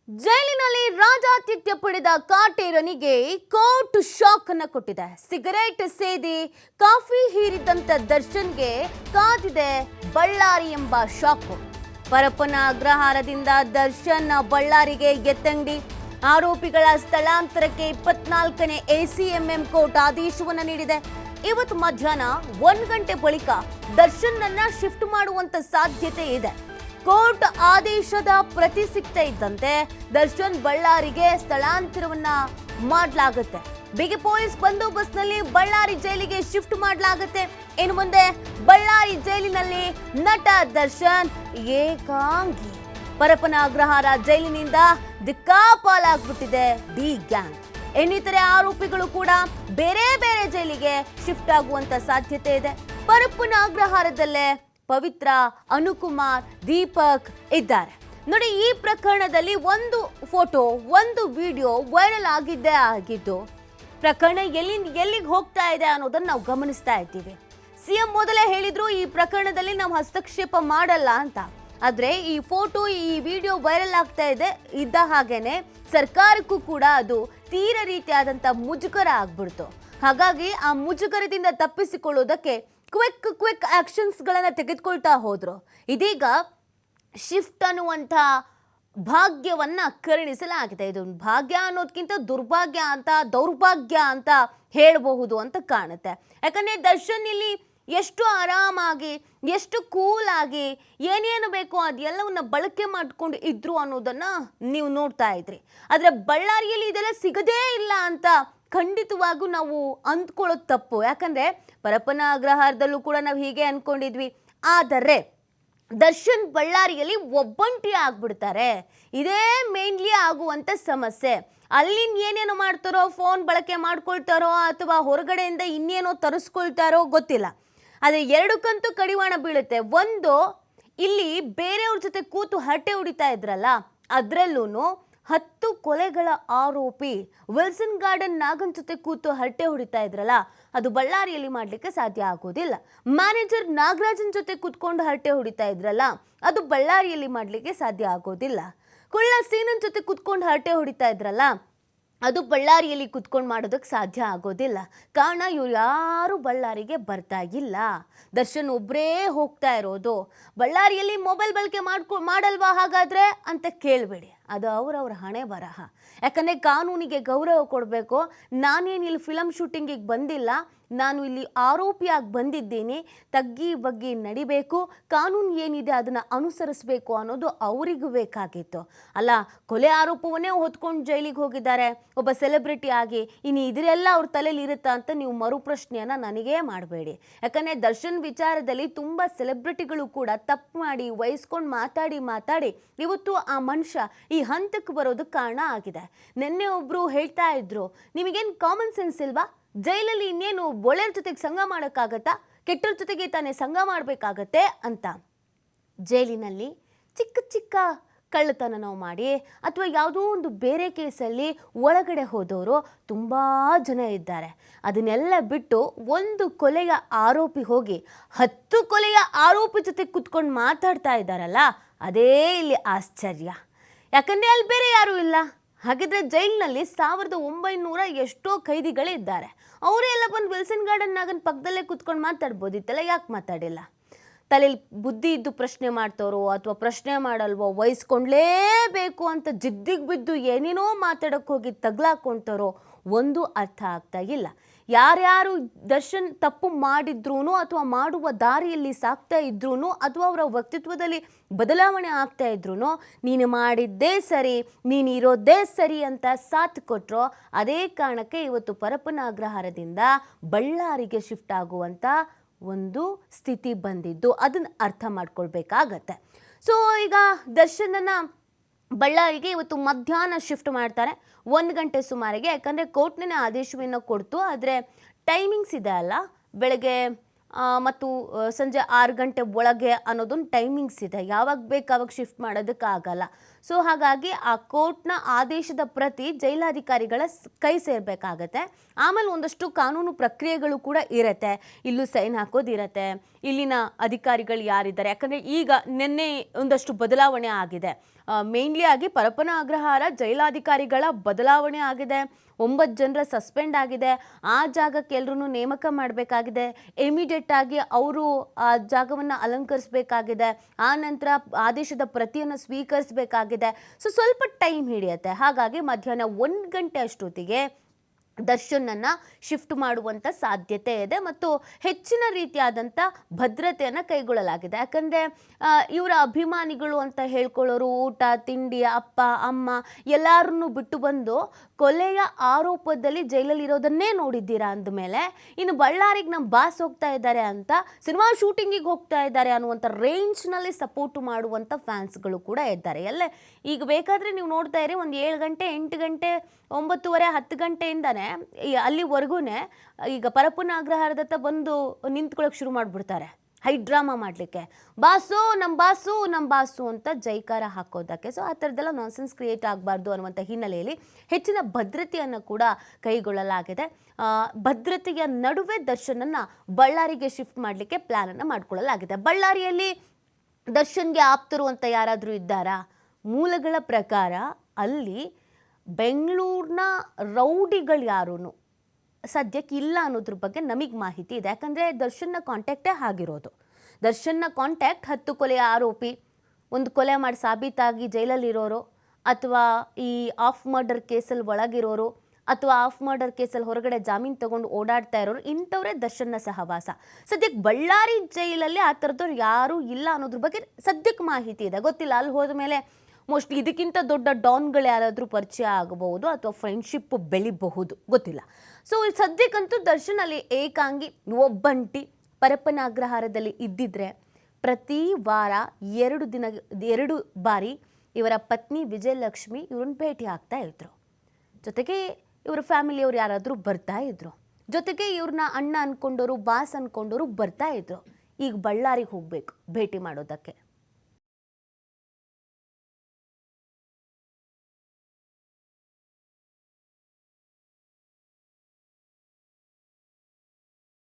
ಜೈಲಿನಲ್ಲಿ ರಾಜಾತಿಥ್ಯ ಪಡೆದ ಕಾಟೇರನಿಗೆ court shock ಅನ್ನು ಕೊಟ್ಟಿದೆ. ಸಿಗರೇಟ್ ಸೇದಿ ಕಾಫಿ ಹೀರಿದಂತ ದರ್ಶನ್ಗೆ ಕಾದಿದೆ ಬಳ್ಳಾರಿ ಎಂಬ ಶಾಕ್. ಪರಪ್ಪನ ಅಗ್ರಹಾರದಿಂದ ದರ್ಶನ್ ಬಳ್ಳಾರಿಗೆ ಎತ್ತಂಗಡಿ. ಆರೋಪಿಗಳ ಸ್ಥಳಾಂತರಕ್ಕೆ 24ನೇ ACMM ಕೋರ್ಟ್ ಆದೇಶವನ್ನು ನೀಡಿದೆ. ಇವತ್ತು ಮಧ್ಯಾಹ್ನ 1 ಗಂಟೆ ಬಳಿಕ ದರ್ಶನ್ ಅನ್ನ ಶಿಫ್ಟ್ ಮಾಡುವಂತ ಸಾಧ್ಯತೆ ಇದೆ. ಕೋರ್ಟ್ ಆದೇಶದ ಪ್ರತಿ ಸಿಗ್ತಾ ಇದ್ದಂತೆ ದರ್ಶನ್ ಬಳ್ಳಾರಿಗೆ ಸ್ಥಳಾಂತರವನ್ನ ಮಾಡಲಾಗುತ್ತೆ. ಬಿಗಿ ಪೊಲೀಸ್ ಬಂದೋಬಸ್ತ್ನಲ್ಲಿ ಬಳ್ಳಾರಿ ಜೈಲಿಗೆ ಶಿಫ್ಟ್ ಮಾಡಲಾಗುತ್ತೆ. ಇನ್ನು ಮುಂದೆ ಬಳ್ಳಾರಿ ಜೈಲಿನಲ್ಲಿ ನಟ ದರ್ಶನ್ ಏಕಾಂಗಿ. ಪರಪ್ಪನ ಅಗ್ರಹಾರ ಜೈಲಿನಿಂದ ದಿಕ್ಕಾಪಾಲಾಗ್ಬಿಟ್ಟಿದೆ ಡಿ ಗ್ಯಾಂಗ್. ಇನ್ನಿತರೆ ಆರೋಪಿಗಳು ಕೂಡ ಬೇರೆ ಬೇರೆ ಜೈಲಿಗೆ ಶಿಫ್ಟ್ ಆಗುವಂತ ಸಾಧ್ಯತೆ ಇದೆ. ಪರಪ್ಪನ ಅಗ್ರಹಾರದಲ್ಲೇ ಪವಿತ್ರ, ಅನುಕುಮಾರ್, ದೀಪಕ್ ಇದ್ದಾರೆ. ನೋಡಿ, ಈ ಪ್ರಕರಣದಲ್ಲಿ ಒಂದು ಫೋಟೋ, ಒಂದು ವಿಡಿಯೋ ವೈರಲ್ ಆಗಿದ್ದು ಪ್ರಕರಣ ಎಲ್ಲಿಗೆ ಹೋಗ್ತಾ ಇದೆ ಅನ್ನೋದನ್ನ ನಾವು ಗಮನಿಸ್ತಾ ಇದ್ದೀವಿ. CM ಮೊದಲೇ ಹೇಳಿದ್ರು ಈ ಪ್ರಕರಣದಲ್ಲಿ ನಾವು ಹಸ್ತಕ್ಷೇಪ ಮಾಡಲ್ಲ ಅಂತ. ಆದ್ರೆ ಈ ಫೋಟೋ, ಈ ವಿಡಿಯೋ ವೈರಲ್ ಆಗ್ತಾ ಇದ್ದ ಹಾಗೇನೆ ಸರ್ಕಾರಕ್ಕೂ ಕೂಡ ಅದು ತೀರ ರೀತಿಯಾದಂತ ಮುಜುಗರ ಆಗ್ಬಿಡ್ತು. ಹಾಗಾಗಿ ಆ ಮುಜುಗರದಿಂದ ತಪ್ಪಿಸಿಕೊಳ್ಳೋದಕ್ಕೆ ಕ್ವಿಕ್ ಆಕ್ಷನ್ಸ್ ಗಳನ್ನ ತೆಗೆದುಕೊಳ್ತಾ ಹೋದ್ರು. ಇದೀಗ ಶಿಫ್ಟ್ ಅನ್ನುವಂಥ ಭಾಗ್ಯವನ್ನ ಕರುಣಿಸಲಾಗಿದೆ. ಇದು ಭಾಗ್ಯ ಅನ್ನೋದಕ್ಕಿಂತ ದೌರ್ಭಾಗ್ಯ ಅಂತ ಹೇಳಬಹುದು ಅಂತ ಕಾಣುತ್ತೆ. ಯಾಕಂದ್ರೆ ದರ್ಶನ್ ಇಲ್ಲಿ ಎಷ್ಟು ಆರಾಮಾಗಿ, ಎಷ್ಟು ಕೂಲ್ ಆಗಿ ಏನೇನು ಬೇಕೋ ಅದೆಲ್ಲವನ್ನ ಬಳಕೆ ಮಾಡ್ಕೊಂಡು ಇದ್ರು ಅನ್ನೋದನ್ನ ನೀವು ನೋಡ್ತಾ ಇದ್ರಿ. ಆದ್ರೆ ಬಳ್ಳಾರಿಯಲ್ಲಿ ಇದೆಲ್ಲ ಸಿಗದೇ ಇಲ್ಲ ಅಂತ ಖಂಡಿತವಾಗೂ ನಾವು ಅಂದ್ಕೊಳ್ಳೋದು ತಪ್ಪು. ಯಾಕಂದ್ರೆ ಪರಪ್ಪನ ಅಗ್ರಹಾರದಲ್ಲೂ ಕೂಡ ನಾವು ಹೀಗೆ ಅನ್ಕೊಂಡಿದ್ವಿ. ಆದರೆ ದರ್ಶನ್ ಬಳ್ಳಾರಿಯಲ್ಲಿ ಒಬ್ಬಂಟಿ ಆಗ್ಬಿಡ್ತಾರೆ. ಇದೇ ಮೇನ್ಲಿ ಆಗುವಂತ ಸಮಸ್ಯೆ. ಅಲ್ಲಿ ಏನೇನು ಮಾಡ್ತಾರೋ, ಫೋನ್ ಬಳಕೆ ಮಾಡ್ಕೊಳ್ತಾರೋ ಅಥವಾ ಹೊರಗಡೆಯಿಂದ ಇನ್ನೇನೋ ತರಿಸ್ಕೊಳ್ತಾರೋ ಗೊತ್ತಿಲ್ಲ. ಆದರೆ ಎರಡಕ್ಕಂತೂ ಕಡಿವಾಣ ಬೀಳುತ್ತೆ. ಒಂದು, ಇಲ್ಲಿ ಬೇರೆಯವ್ರ ಜೊತೆ ಕೂತು ಹರಟೆ ಹೊಡಿತಾ ಇದ್ರಲ್ಲ, ಅದರಲ್ಲೂ 10 ಕೊಲೆಗಳ ಆರೋಪಿ ವಿಲ್ಸನ್ ಗಾರ್ಡನ್ ನಾಗನ್ ಜೊತೆ ಕೂತು ಹರಟೆ ಹೊಡಿತಾ ಇದ್ರಲ್ಲ, ಅದು ಬಳ್ಳಾರಿಯಲ್ಲಿ ಮಾಡಲಿಕ್ಕೆ ಸಾಧ್ಯ ಆಗೋದಿಲ್ಲ. ಮ್ಯಾನೇಜರ್ ನಾಗರಾಜನ್ ಜೊತೆ ಕೂತ್ಕೊಂಡು ಹರಟೆ ಹೊಡಿತಾ ಇದ್ರಲ್ಲ, ಅದು ಬಳ್ಳಾರಿಯಲ್ಲಿ ಮಾಡಲಿಕ್ಕೆ ಸಾಧ್ಯ ಆಗೋದಿಲ್ಲ. ಕುಳ್ಳ ಸೀನನ್ ಜೊತೆ ಕೂತ್ಕೊಂಡು ಹರಟೆ ಹೊಡಿತಾ ಇದ್ರಲ್ಲ, ಅದು ಬಳ್ಳಾರಿಯಲ್ಲಿ ಕುತ್ಕೊಂಡು ಮಾಡೋದಕ್ಕೆ ಸಾಧ್ಯ ಆಗೋದಿಲ್ಲ. ಕಾರಣ, ಇವ್ರು ಯಾರು ಬಳ್ಳಾರಿಗೆ ಬರ್ತಾ ಇಲ್ಲ. ದರ್ಶನ್ ಒಬ್ಬರೇ ಹೋಗ್ತಾ ಇರೋದು. ಬಳ್ಳಾರಿಯಲ್ಲಿ ಮೊಬೈಲ್ ಬಳಕೆ ಮಾಡಲ್ವಾ ಹಾಗಾದ್ರೆ ಅಂತ ಕೇಳಬೇಡಿ. ಅದು ಅವರವ್ರ ಹಣೆ ಬರಹ. ಯಾಕಂದರೆ ಕಾನೂನಿಗೆ ಗೌರವ ಕೊಡಬೇಕು. ನಾನೇನು ಇಲ್ಲಿ ಫಿಲಮ್ ಶೂಟಿಂಗಿಗೆ ಬಂದಿಲ್ಲ, ನಾನು ಇಲ್ಲಿ ಆರೋಪಿಯಾಗಿ ಬಂದಿದ್ದೀನಿ. ತಗ್ಗಿ ಬಗ್ಗಿ ನಡಿಬೇಕು, ಕಾನೂನು ಏನಿದೆ ಅದನ್ನು ಅನುಸರಿಸಬೇಕು ಅನ್ನೋದು ಅವರಿಗೂ ಬೇಕಾಗಿತ್ತು. ಅಲ್ಲ, ಕೊಲೆ ಆರೋಪವನ್ನೇ ಹೊತ್ಕೊಂಡು ಜೈಲಿಗೆ ಹೋಗಿದ್ದಾರೆ ಒಬ್ಬ ಸೆಲೆಬ್ರಿಟಿ ಆಗಿ. ಇನ್ನು ಇದರೆಲ್ಲ ಅವ್ರ ತಲೆಯಲ್ಲಿ ಇರುತ್ತಾ ಅಂತ ನೀವು ಮರುಪ್ರಶ್ನೆಯನ್ನು ನನಗೇ ಮಾಡಬೇಡಿ. ಯಾಕಂದರೆ ದರ್ಶನ್ ವಿಚಾರದಲ್ಲಿ ತುಂಬ ಸೆಲೆಬ್ರಿಟಿಗಳು ಕೂಡ ತಪ್ಪು ಮಾಡಿ ವಹಿಸ್ಕೊಂಡು ಮಾತಾಡಿ ಇವತ್ತು ಆ ಮನುಷ್ಯ ಈ ಹಂತಕ್ಕೆ ಬರೋದಕ್ಕೆ ಕಾರಣ ಆಗಿದೆ. ನಿನ್ನೆ ಒಬ್ಬರು ಹೇಳ್ತಾ ಇದ್ರು, ನಿಮಗೇನು ಕಾಮನ್ ಸೆನ್ಸ್ ಇಲ್ವಾ? ಜೈಲಲ್ಲಿ ಇನ್ನೇನು ಒಳ್ಳೆಯವ್ರ ಜೊತೆಗೆ ಸಂಘ ಮಾಡೋಕ್ಕಾಗತ್ತಾ? ಕೆಟ್ಟವ್ರ ಜೊತೆಗೆ ತಾನೇ ಸಂಘ ಮಾಡಬೇಕಾಗತ್ತೆ ಅಂತ. ಜೈಲಿನಲ್ಲಿ ಚಿಕ್ಕ ಕಳ್ಳತನ ನಾವು ಮಾಡಿ ಅಥವಾ ಯಾವುದೋ ಒಂದು ಬೇರೆ ಕೇಸಲ್ಲಿ ಒಳಗಡೆ ಹೋದವರು ತುಂಬ ಜನ ಇದ್ದಾರೆ. ಅದನ್ನೆಲ್ಲ ಬಿಟ್ಟು ಒಂದು ಕೊಲೆಯ ಆರೋಪಿ ಹೋಗಿ 10 ಕೊಲೆಯ ಆರೋಪಿ ಜೊತೆ ಕೂತ್ಕೊಂಡು ಮಾತಾಡ್ತಾ ಇದ್ದಾರಲ್ಲ, ಅದೇ ಇಲ್ಲಿ ಆಶ್ಚರ್ಯ. ಯಾಕಂದರೆ ಅಲ್ಲಿ ಬೇರೆ ಯಾರೂ ಇಲ್ಲ. ಹಾಗಿದ್ರೆ ಜೈಲಿನಲ್ಲಿ 1900 ಎಷ್ಟೋ ಕೈದಿಗಳಿದ್ದಾರೆ. ಅವರೆಲ್ಲ ಬಂದು ವಿಲ್ಸನ್ ಗಾರ್ಡನ್ ನಾಗನ್ ಪಕ್ಕದಲ್ಲೇ ಕೂತ್ಕೊಂಡು ಮಾತಾಡ್ಬೋದಿತ್ತಲ್ಲ, ಯಾಕೆ ಮಾತಾಡಿಲ್ಲ? ತಲೆಯಲ್ಲಿ ಬುದ್ಧಿ ಇದ್ದು ಪ್ರಶ್ನೆ ಮಾಡ್ತಾರೋ ಅಥವಾ ಪ್ರಶ್ನೆ ಮಾಡಲ್ವೋ, ವಹಿಸ್ಕೊಂಡ್ಲೇಬೇಕು ಅಂತ ಜಿದ್ದಿಗೆ ಬಿದ್ದು ಏನೇನೋ ಮಾತಾಡೋಕ್ಕೆ ಹೋಗಿ ತಗ್ಲಾಕೊಳ್ತಾರೋ ಒಂದು ಅರ್ಥ ಆಗ್ತಾ ಇಲ್ಲ. ಯಾರ್ಯಾರು ದರ್ಶನ್ ತಪ್ಪು ಮಾಡಿದ್ರೂ ಅಥವಾ ಮಾಡುವ ದಾರಿಯಲ್ಲಿ ಸಾಕ್ತಾ ಇದ್ರೂ ಅಥವಾ ಅವರ ವ್ಯಕ್ತಿತ್ವದಲ್ಲಿ ಬದಲಾವಣೆ ಆಗ್ತಾ ಇದ್ರೂ ನೀನು ಮಾಡಿದ್ದೇ ಸರಿ, ನೀನು ಇರೋದೇ ಸರಿ ಅಂತ ಸಾಥ್ ಕೊಟ್ಟರು. ಅದೇ ಕಾರಣಕ್ಕೆ ಇವತ್ತು ಪರಪ್ಪನ ಅಗ್ರಹಾರದಿಂದ ಬಳ್ಳಾರಿಗೆ ಶಿಫ್ಟ್ ಆಗುವಂಥ ಒಂದು ಸ್ಥಿತಿ ಬಂದಿದ್ದು. ಅದನ್ನು ಅರ್ಥ ಮಾಡ್ಕೊಳ್ಬೇಕಾಗತ್ತೆ. ಸೊ ಈಗ ದರ್ಶನನ್ನು ಬಳ್ಳಾರಿಗೆ ಇವತ್ತು ಮಧ್ಯಾಹ್ನ ಶಿಫ್ಟ್ ಮಾಡ್ತಾರೆ 1 ಗಂಟೆ ಸುಮಾರಿಗೆ. ಯಾಕಂದರೆ ಕೋರ್ಟ್ನೇ ಆದೇಶವನ್ನು ಕೊಡ್ತು. ಆದರೆ ಟೈಮಿಂಗ್ಸ್ ಇದೆ ಅಲ್ಲ, ಬೆಳಗ್ಗೆ ಮತ್ತು ಸಂಜೆ 6 ಗಂಟೆ ಒಳಗೆ ಅನ್ನೋದೊಂದು ಟೈಮಿಂಗ್ಸ್ ಇದೆ. ಯಾವಾಗ ಬೇಕು ಆವಾಗ ಶಿಫ್ಟ್ ಮಾಡೋದಕ್ಕಾಗಲ್ಲ. ಸೊ ಹಾಗಾಗಿ ಆ ಕೋರ್ಟ್ನ ಆದೇಶದ ಪ್ರತಿ ಜೈಲಾಧಿಕಾರಿಗಳ ಕೈ ಸೇರಬೇಕಾಗತ್ತೆ. ಆಮೇಲೆ ಒಂದಷ್ಟು ಕಾನೂನು ಪ್ರಕ್ರಿಯೆಗಳು ಕೂಡ ಇರುತ್ತೆ. ಇಲ್ಲೂ ಸೈನ್ ಹಾಕೋದಿರತ್ತೆ, ಇಲ್ಲಿನ ಅಧಿಕಾರಿಗಳು ಯಾರಿದ್ದಾರೆ, ಯಾಕಂದರೆ ಈಗ ನಿನ್ನೆ ಒಂದಷ್ಟು ಬದಲಾವಣೆ ಆಗಿದೆ. ಮೇನ್ಲಿ ಆಗಿ ಪರಪ್ಪನ ಅಗ್ರಹಾರ ಜೈಲಾಧಿಕಾರಿಗಳ ಬದಲಾವಣೆ ಆಗಿದೆ. 9 ಜನರ ಸಸ್ಪೆಂಡ್ ಆಗಿದೆ. ಆ ಜಾಗಕ್ಕೆ ಎಲ್ಲರೂ ನೇಮಕ ಮಾಡಬೇಕಾಗಿದೆ. ಇಮಿಡಿಯೇಟ್ ಆಗಿ ಅವರು ಆ ಜಾಗವನ್ನು ಅಲಂಕರಿಸಬೇಕಾಗಿದೆ. ಆ ನಂತರ ಆದೇಶದ ಪ್ರತಿಯನ್ನು ಸ್ವೀಕರಿಸಬೇಕಾಗಿದೆ. ಸೊ ಸ್ವಲ್ಪ ಟೈಮ್ ಹಿಡಿಯುತ್ತೆ. ಹಾಗಾಗಿ ಮಧ್ಯಾಹ್ನ 1 ಗಂಟೆ ಅಷ್ಟೊತ್ತಿಗೆ ದರ್ಶನನ್ನು ಶಿಫ್ಟ್ ಮಾಡುವಂಥ ಸಾಧ್ಯತೆ ಇದೆ ಮತ್ತು ಹೆಚ್ಚಿನ ರೀತಿಯಾದಂಥ ಭದ್ರತೆಯನ್ನು ಕೈಗೊಳ್ಳಲಾಗಿದೆ. ಯಾಕಂದರೆ ಇವರ ಅಭಿಮಾನಿಗಳು ಅಂತ ಹೇಳ್ಕೊಳ್ಳೋರು ಊಟ ತಿಂಡಿ ಅಪ್ಪ ಅಮ್ಮ ಎಲ್ಲರನ್ನೂ ಬಿಟ್ಟು ಬಂದು ಕೊಲೆಯ ಆರೋಪದಲ್ಲಿ ಜೈಲಲ್ಲಿ ಇರೋದನ್ನೇ ನೋಡಿದ್ದೀರಾ ಅಂದಮೇಲೆ ಇನ್ನು ಬಳ್ಳಾರಿಗೆ ನಮ್ಮ ಬಾಸ್ ಹೋಗ್ತಾ ಇದ್ದಾರೆ ಅಂತ ಸಿನಿಮಾ ಶೂಟಿಂಗಿಗೆ ಹೋಗ್ತಾ ಇದ್ದಾರೆ ಅನ್ನುವಂಥ ರೇಂಜ್ನಲ್ಲಿ ಸಪೋರ್ಟ್ ಮಾಡುವಂಥ ಫ್ಯಾನ್ಸ್ಗಳು ಕೂಡ ಇದ್ದಾರೆ. ಈಗ ಬೇಕಾದರೆ ನೀವು ನೋಡ್ತಾ ಇರಿ, ಒಂದು 7 ಗಂಟೆ 8 ಗಂಟೆ 9:30 10 ಗಂಟೆಯಿಂದನೇ ಅಲ್ಲಿವರೆಗೂ ಈಗ ಪರಪ್ಪನ ಅಗ್ರಹಾರದತ್ತ ಬಂದು ನಿಂತ್ಕೊಳ್ಳೋಕೆ ಶುರು ಮಾಡಿಬಿಡ್ತಾರೆ, ಹೈ ಡ್ರಾಮಾ ಮಾಡಲಿಕ್ಕೆ. ಬಾಸು ನಮ್ಮ ಬಾಸು ನಮ್ಮ ಬಾಸು ಅಂತ ಜೈಕಾರ ಹಾಕೋದಕ್ಕೆ. ಸೊ ಆ ಥರದ್ದೆಲ್ಲ ನಾನ್ಸೆನ್ಸ್ ಕ್ರಿಯೇಟ್ ಆಗಬಾರ್ದು ಅನ್ನುವಂಥ ಹಿನ್ನೆಲೆಯಲ್ಲಿ ಹೆಚ್ಚಿನ ಭದ್ರತೆಯನ್ನು ಕೂಡ ಕೈಗೊಳ್ಳಲಾಗಿದೆ. ಭದ್ರತೆಯ ನಡುವೆ ದರ್ಶನನ್ನು ಬಳ್ಳಾರಿಗೆ ಶಿಫ್ಟ್ ಮಾಡಲಿಕ್ಕೆ ಪ್ಲ್ಯಾನನ್ನು ಮಾಡ್ಕೊಳ್ಳಲಾಗಿದೆ. ಬಳ್ಳಾರಿಯಲ್ಲಿ ದರ್ಶನ್ಗೆ ಆಪ್ತರು ಅಂತ ಯಾರಾದರೂ ಇದ್ದಾರಾ? ಮೂಲಗಳ ಪ್ರಕಾರ ಅಲ್ಲಿ ಬೆಂಗಳೂರಿನ ರೌಡಿಗಳು ಯಾರೂ ಸದ್ಯಕ್ಕೆ ಇಲ್ಲ ಅನ್ನೋದ್ರ ಬಗ್ಗೆ ನಮಗೆ ಮಾಹಿತಿ ಇದೆ. ಯಾಕಂದರೆ ದರ್ಶನ್ನ ಕಾಂಟ್ಯಾಕ್ಟೇ ಆಗಿರೋದು. ದರ್ಶನ್ನ ಕಾಂಟ್ಯಾಕ್ಟ್ 10 ಕೊಲೆಯ ಆರೋಪಿ, ಒಂದು ಕೊಲೆ ಮಾಡಿ ಸಾಬೀತಾಗಿ ಜೈಲಲ್ಲಿರೋರು, ಅಥವಾ ಈ ಆಫ್ ಮರ್ಡರ್ ಕೇಸಲ್ಲಿ ಒಳಗಿರೋರು, ಅಥವಾ ಆಫ್ ಮರ್ಡರ್ ಕೇಸಲ್ಲಿ ಹೊರಗಡೆ ಜಾಮೀನು ತಗೊಂಡು ಓಡಾಡ್ತಾ ಇರೋರು, ಇಂಥವರೇ ದರ್ಶನ್ನ ಸಹವಾಸ. ಸದ್ಯಕ್ಕೆ ಬಳ್ಳಾರಿ ಜೈಲಲ್ಲಿ ಆ ಥರದವ್ರು ಯಾರೂ ಇಲ್ಲ ಅನ್ನೋದ್ರ ಬಗ್ಗೆ ಸದ್ಯಕ್ಕೆ ಮಾಹಿತಿ ಇದೆ. ಗೊತ್ತಿಲ್ಲ, ಅಲ್ಲಿ ಹೋದ ಮೇಲೆ ಮೋಸ್ಟ್ಲಿ ಇದಕ್ಕಿಂತ ದೊಡ್ಡ ಡಾನ್ಗಳು ಯಾರಾದರೂ ಪರಿಚಯ ಆಗಬಹುದು ಅಥವಾ ಫ್ರೆಂಡ್ಶಿಪ್ ಬೆಳಿಬಹುದು, ಗೊತ್ತಿಲ್ಲ. ಸೊ ಸದ್ಯಕ್ಕಂತೂ ದರ್ಶನ್ ಅಲ್ಲಿ ಏಕಾಂಗಿ ಒಬ್ಬಂಟಿ ಪರಪ್ಪನ ಅಗ್ರಹಾರದಲ್ಲಿ ಇದ್ದಿದ್ರೆ ಪ್ರತಿ ವಾರ 2 ಬಾರಿ ಇವರ ಪತ್ನಿ ವಿಜಯಲಕ್ಷ್ಮಿ ಇವ್ರನ್ನ ಭೇಟಿ ಆಗ್ತಾ ಇದ್ರು. ಜೊತೆಗೆ ಇವರ ಫ್ಯಾಮಿಲಿಯವ್ರು ಯಾರಾದರೂ ಬರ್ತಾ ಇದ್ರು. ಜೊತೆಗೆ ಇವ್ರನ್ನ ಅಣ್ಣ ಅಂದ್ಕೊಂಡವರು ಬಾಸ್ ಅಂದ್ಕೊಂಡವರು ಬರ್ತಾ ಇದ್ರು. ಈಗ ಬಳ್ಳಾರಿಗೆ ಹೋಗಬೇಕು ಭೇಟಿ ಮಾಡೋದಕ್ಕೆ.